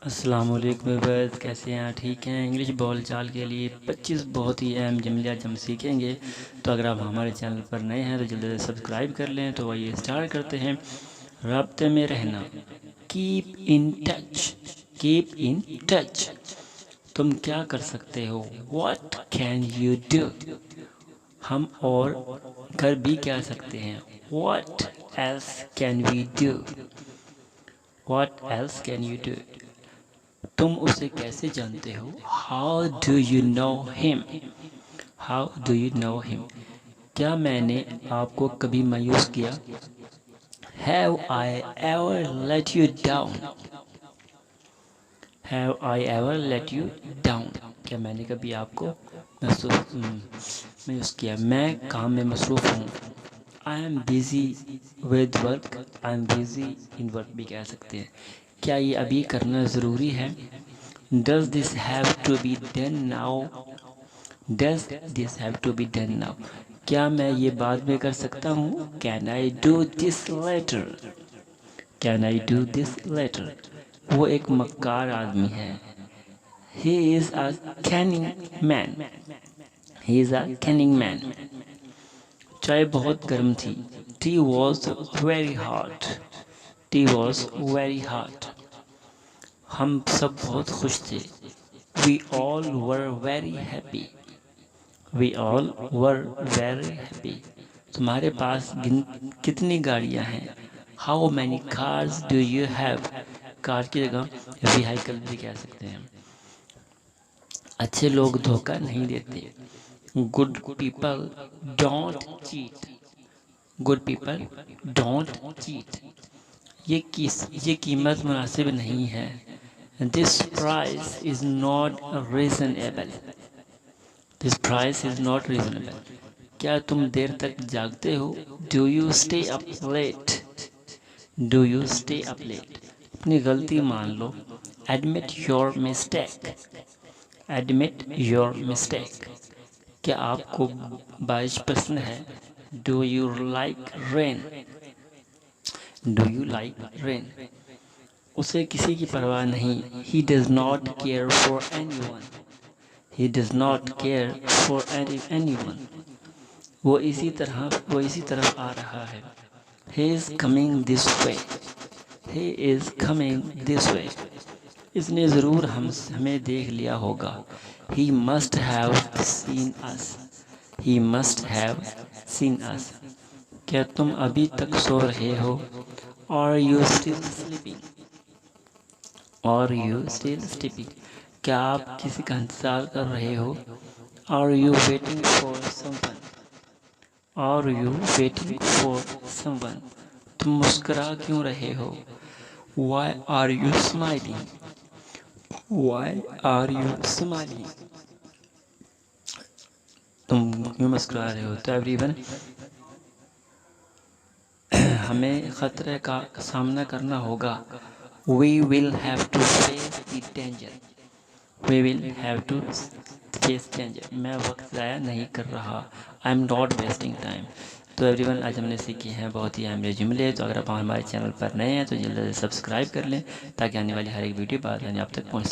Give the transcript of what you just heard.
अस्सलामुअलैकुम व्यूअर्स, कैसे हैं? ठीक हैं? इंग्लिश बोल चाल के लिए 25 बहुत ही अहम जुमले हम सीखेंगे। तो अगर आप हमारे चैनल पर नए हैं तो जल्दी से सब्सक्राइब कर लें। तो आइए स्टार्ट करते हैं। राब्ते में रहना, keep in touch. Keep in touch. तुम क्या कर सकते हो? What can you do? हम और कर भी क्या सकते हैं? What else can we do? What else can you do? तुम उसे कैसे जानते हो? How do you know him? How do you know him? क्या मैंने आपको कभी मायूस किया? Have I ever let you down? Have I ever let you down? क्या मैंने कभी आपको मायूस किया? मैं काम में मसरूफ़ हूँ। I am busy with work. I am busy in work भी कह सकते हैं। क्या ये अभी करना ज़रूरी है? Does this have to be done now? Does this have to be done now? क्या मैं ये बाद में कर सकता हूँ? Can I do this later? Can I do this later? वो एक मक्कार आदमी है। He is a cunning man. He is a cunning man. चाय बहुत गर्म थी। Tea was very hot. Tea was very hot. हम सब बहुत खुश थे। We all were very happy. We all were very happy. तुम्हारे पास कितनी गाड़ियाँ हैं? How many cars do you have? Car की जगह व्हीकल भी कह सकते हैं। अच्छे लोग धोखा नहीं देते। Good people don't cheat. Good people don't cheat. ये कीमत मुनासिब नहीं है। This price is not reasonable. This price is not reasonable. क्या तुम देर तक जागते हो? Do you stay up late? Do you stay up late? अपनी गलती मान लो। Admit your mistake. Admit your mistake. क्या आपको बारिश पसंद है? Do you like rain? Do you like rain? उसे किसी की परवाह नहीं। He does not care for anyone. He does not care for anyone. वो इसी तरफ आ रहा है। He is coming this way. He is coming this way. इसने ज़रूर हमें देख लिया होगा। He must have seen us. He must have seen us. क्या तुम अभी तक सो रहे हो? Are you still sleeping? Are you still sleeping? क्या आप किसी का इंतज़ार कर रहे हो? Are you waiting for someone? Are you waiting for someone? तुम मुस्कुरा क्यों रहे हो? Why are you smiling? Why are you smiling? तुम क्यों मुस्कुरा रहे हो? तो एवरीवन, हमें ख़तरे का सामना करना होगा। We will have to face the danger. We will have to face danger. मैं वक्त ज़ाया नहीं कर रहा। I am not wasting time. तो एवरीवन, आज हमने सीखे हैं बहुत ही अहम जुमले। तो अगर आप हमारे चैनल पर नए हैं तो जल्दी से सब्सक्राइब कर लें ताकि आने वाली हर एक वीडियो बाद आप तक पहुँच